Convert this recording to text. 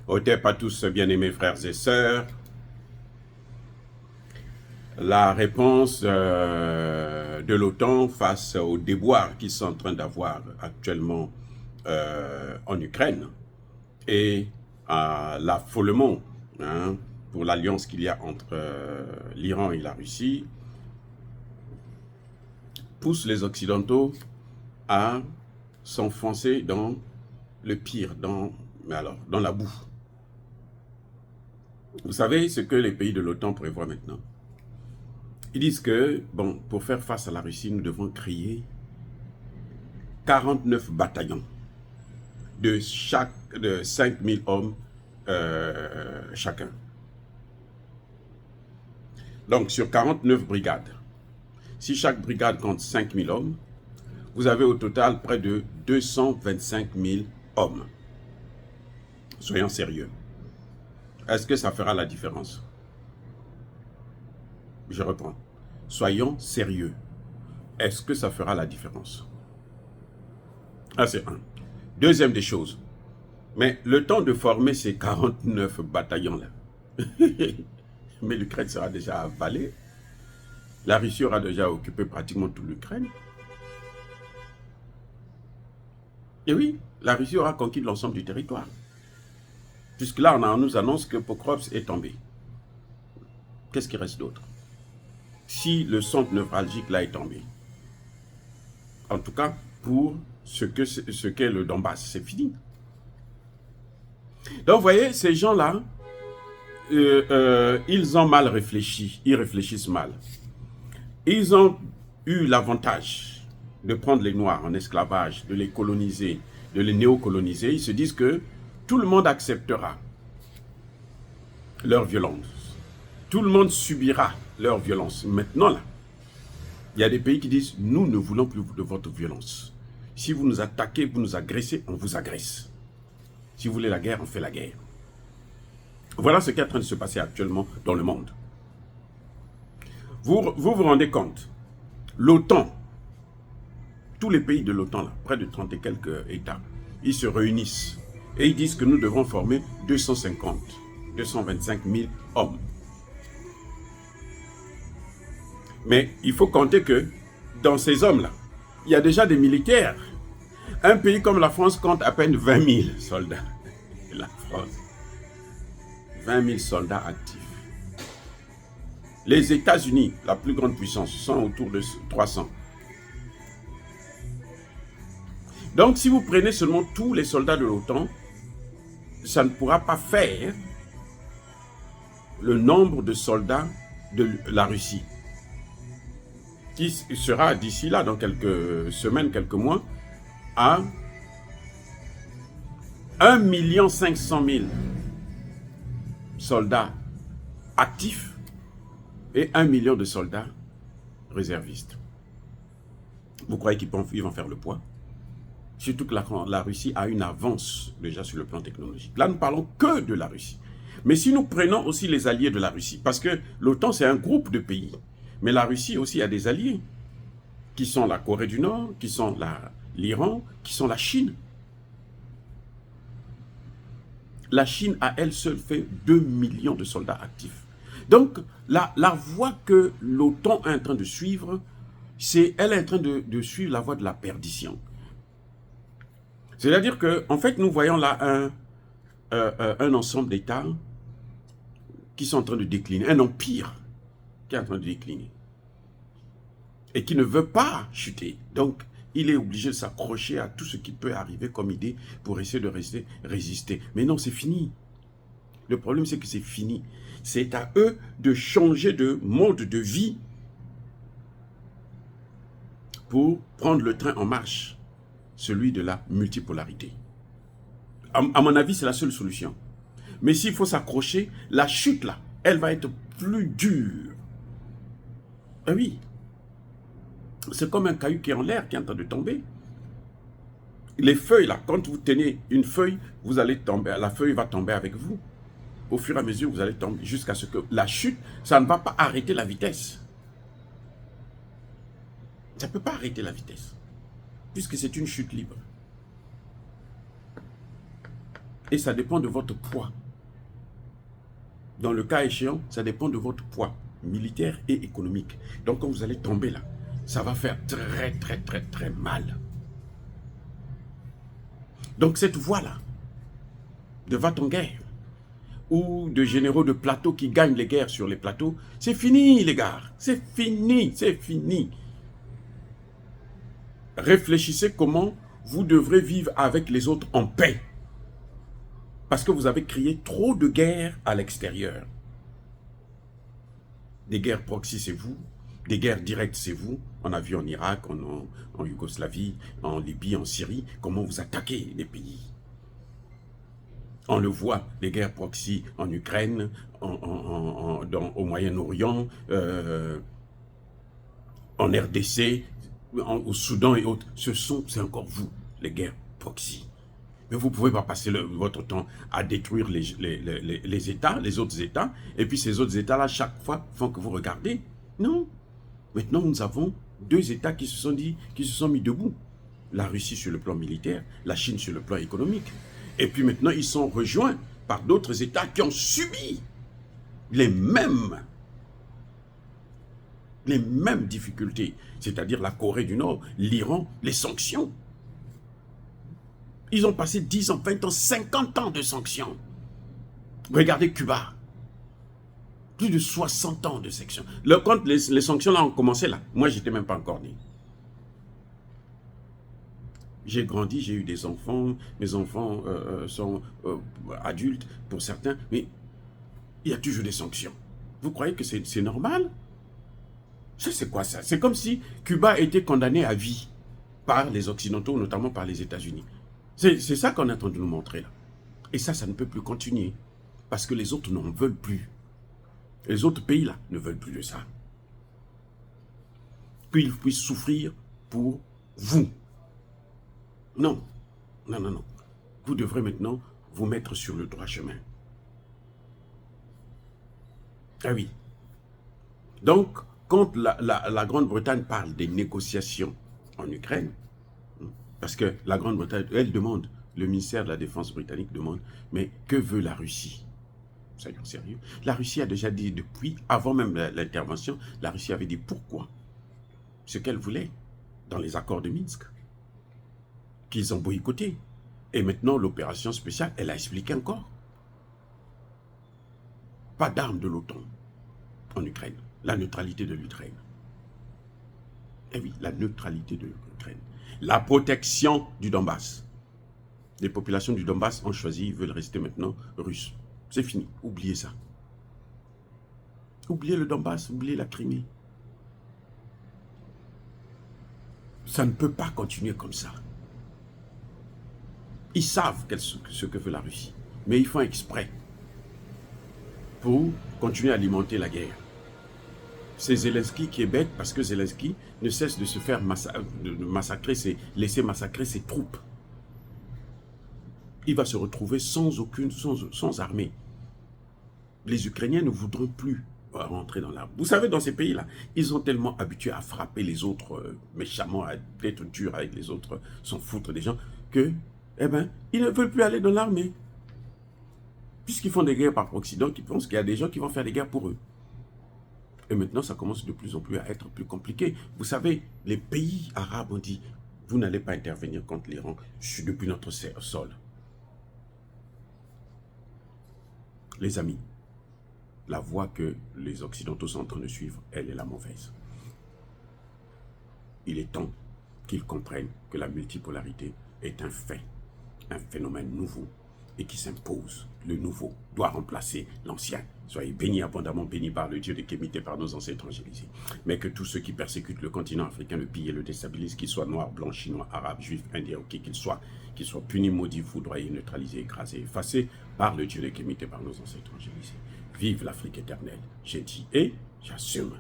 Otep à tous, bien-aimés frères et sœurs. La réponse de l'OTAN face aux déboires qu'ils sont en train d'avoir actuellement en Ukraine et à l'affolement pour l'alliance qu'il y a entre l'Iran et la Russie pousse les Occidentaux à s'enfoncer dans le pire, dans la boue. Vous savez ce que les pays de l'OTAN prévoient maintenant? Ils disent que, bon, pour faire face à la Russie, nous devons créer 49 bataillons de 5000 hommes chacun. Donc, sur 49 brigades, si chaque brigade compte 5000 hommes, vous avez au total près de 225 000 hommes. Soyons sérieux. Est-ce que ça fera la différence? Je reprends. Soyons sérieux. Est-ce que ça fera la différence? Ah, c'est un. Deuxième des choses. Mais le temps de former ces 49 bataillons-là, mais l'Ukraine sera déjà avalée. La Russie aura déjà occupé pratiquement toute l'Ukraine. Et oui, la Russie aura conquis l'ensemble du territoire. Puisque là, on nous annonce que Pokrovsk est tombé. Qu'est-ce qui reste d'autre? Si le centre névralgique là est tombé, en tout cas pour ce qu'est le Donbass, c'est fini. Donc vous voyez, ces gens-là, ils ont mal réfléchi, ils réfléchissent mal. Ils ont eu l'avantage de prendre les Noirs en esclavage, de les coloniser, de les néocoloniser. Ils se disent que tout le monde acceptera leur violence. Tout le monde subira leur violence. Maintenant, là, il y a des pays qui disent « Nous ne voulons plus de votre violence. Si vous nous attaquez, vous nous agressez, on vous agresse. Si vous voulez la guerre, on fait la guerre. » Voilà ce qui est en train de se passer actuellement dans le monde. Vous rendez compte, l'OTAN, tous les pays de l'OTAN, près de 30 et quelques États, ils se réunissent et ils disent que nous devons former 250, 225 000 hommes. Mais il faut compter que dans ces hommes-là, il y a déjà des militaires. Un pays comme la France compte à peine 20 000 soldats. La France, 20 000 soldats actifs. Les États-Unis, la plus grande puissance, sont autour de 300. Donc, si vous prenez seulement tous les soldats de l'OTAN, ça ne pourra pas faire le nombre de soldats de la Russie, qui sera d'ici là, dans quelques semaines, quelques mois, à 1 500 000 soldats actifs et 1 million de soldats réservistes. Vous croyez qu'ils vont faire le poids? Surtout que la Russie a une avance déjà sur le plan technologique. Là, nous parlons que de la Russie. Mais si nous prenons aussi les alliés de la Russie, parce que l'OTAN, c'est un groupe de pays, mais la Russie aussi a des alliés, qui sont la Corée du Nord, qui sont l'Iran, qui sont la Chine. La Chine, à elle seule, fait 2 millions de soldats actifs. Donc, la voie que l'OTAN est en train de suivre, elle est en train de suivre la voie de la perdition. C'est-à-dire qu'en fait, nous voyons là un ensemble d'États qui sont en train de décliner, un empire qui est en train de décliner et qui ne veut pas chuter. Donc, il est obligé de s'accrocher à tout ce qui peut arriver comme idée pour essayer de résister. Mais non, c'est fini. Le problème, c'est que c'est fini. C'est à eux de changer de mode de vie pour prendre le train en marche, celui de la multipolarité. À mon avis, c'est la seule solution. Mais s'il faut s'accrocher, la chute là, elle va être plus dure. Eh oui. C'est comme un caillou qui est en l'air, qui est en train de tomber. Les feuilles là, quand vous tenez une feuille, vous allez tomber, la feuille va tomber avec vous. Au fur et à mesure, vous allez tomber jusqu'à ce que la chute, ça ne va pas arrêter la vitesse. Ça ne peut pas arrêter la vitesse, puisque c'est une chute libre. Et ça dépend de votre poids. Dans le cas échéant, ça dépend de votre poids militaire et économique. Donc quand vous allez tomber là, ça va faire très très très très mal. Donc cette voie-là, de va-t-en-guerre, ou de généraux de plateau qui gagnent les guerres sur les plateaux, c'est fini les gars, c'est fini, c'est fini. Réfléchissez comment vous devrez vivre avec les autres en paix. Parce que vous avez créé trop de guerres à l'extérieur. Des guerres proxy, c'est vous. Des guerres directes, c'est vous. On a vu en Irak, en Yougoslavie, en Libye, en Syrie, comment vous attaquez les pays. On le voit, les guerres proxy en Ukraine, au Moyen-Orient, en RDC, au Soudan et autres. C'est encore vous, les guerres proxy. Mais vous ne pouvez pas passer votre temps à détruire les États, les autres États, et puis ces autres États-là, chaque fois, font que vous regardez. Non. Maintenant, nous avons deux États qui se sont mis debout. La Russie sur le plan militaire, la Chine sur le plan économique. Et puis maintenant, ils sont rejoints par d'autres États qui ont subi les mêmes difficultés. C'est-à-dire la Corée du Nord, l'Iran, les sanctions. Ils ont passé 10 ans, 20 ans, 50 ans de sanctions. Regardez Cuba. Plus de 60 ans de sanctions. Quand les sanctions là ont commencé là, moi j'étais même pas encore né. J'ai grandi, j'ai eu des enfants, mes enfants sont adultes pour certains, mais il y a toujours des sanctions. Vous croyez que c'est normal? C'est quoi ça? C'est comme si Cuba a été condamné à vie par les Occidentaux, notamment par les États-Unis. C'est ça qu'on est en train de nous montrer là. Et ça ne peut plus continuer. Parce que les autres n'en veulent plus. Les autres pays là ne veulent plus de ça. Qu'ils puissent souffrir pour vous. Non. Non, non, non. Vous devrez maintenant vous mettre sur le droit chemin. Ah oui. Donc, quand la Grande-Bretagne parle des négociations en Ukraine, parce que la Grande-Bretagne, elle demande, le ministère de la Défense britannique demande, mais que veut la Russie? Soyons sérieux. La Russie a déjà dit depuis, avant même l'intervention, la Russie avait dit pourquoi. Ce qu'elle voulait dans les accords de Minsk, qu'ils ont boycotté. Et maintenant, l'opération spéciale, elle a expliqué encore. Pas d'armes de l'OTAN en Ukraine. La neutralité de l'Ukraine. Eh oui, la neutralité de l'Ukraine. La protection du Donbass. Les populations du Donbass ont choisi, ils veulent rester maintenant russes. C'est fini, oubliez ça. Oubliez le Donbass, oubliez la Crimée. Ça ne peut pas continuer comme ça. Ils savent ce que veut la Russie, mais ils font exprès pour continuer à alimenter la guerre. C'est Zelensky qui est bête parce que Zelensky ne cesse de se faire massacrer, laisser massacrer ses troupes. Il va se retrouver sans armée. Les Ukrainiens ne voudront plus rentrer dans l'arme. Vous savez, dans ces pays-là, ils sont tellement habitués à frapper les autres méchamment, à être durs avec les autres, s'en foutre des gens, que, eh ben, ils ne veulent plus aller dans l'armée. Puisqu'ils font des guerres par proxy, donc ils pensent qu'il y a des gens qui vont faire des guerres pour eux. Et maintenant, ça commence de plus en plus à être plus compliqué. Vous savez, les pays arabes ont dit, vous n'allez pas intervenir contre l'Iran, je suis depuis notre sol. Les amis, la voie que les Occidentaux sont en train de suivre, elle est la mauvaise. Il est temps qu'ils comprennent que la multipolarité est un fait, un phénomène nouveau et qui s'impose. Le nouveau doit remplacer l'ancien. Soyez bénis, abondamment bénis par le Dieu de Kémité, par nos ancêtres angélisés. Mais que tous ceux qui persécutent le continent africain, le pillent et le déstabilisent, qu'ils soient noirs, blancs, chinois, arabes, juifs, indiens, ou qui qu'ils soient punis, maudits, foudroyés, neutralisés, écrasés, effacés par le Dieu de Kémité, par nos ancêtres angélisés. Vive l'Afrique éternelle, j'ai dit et j'assume.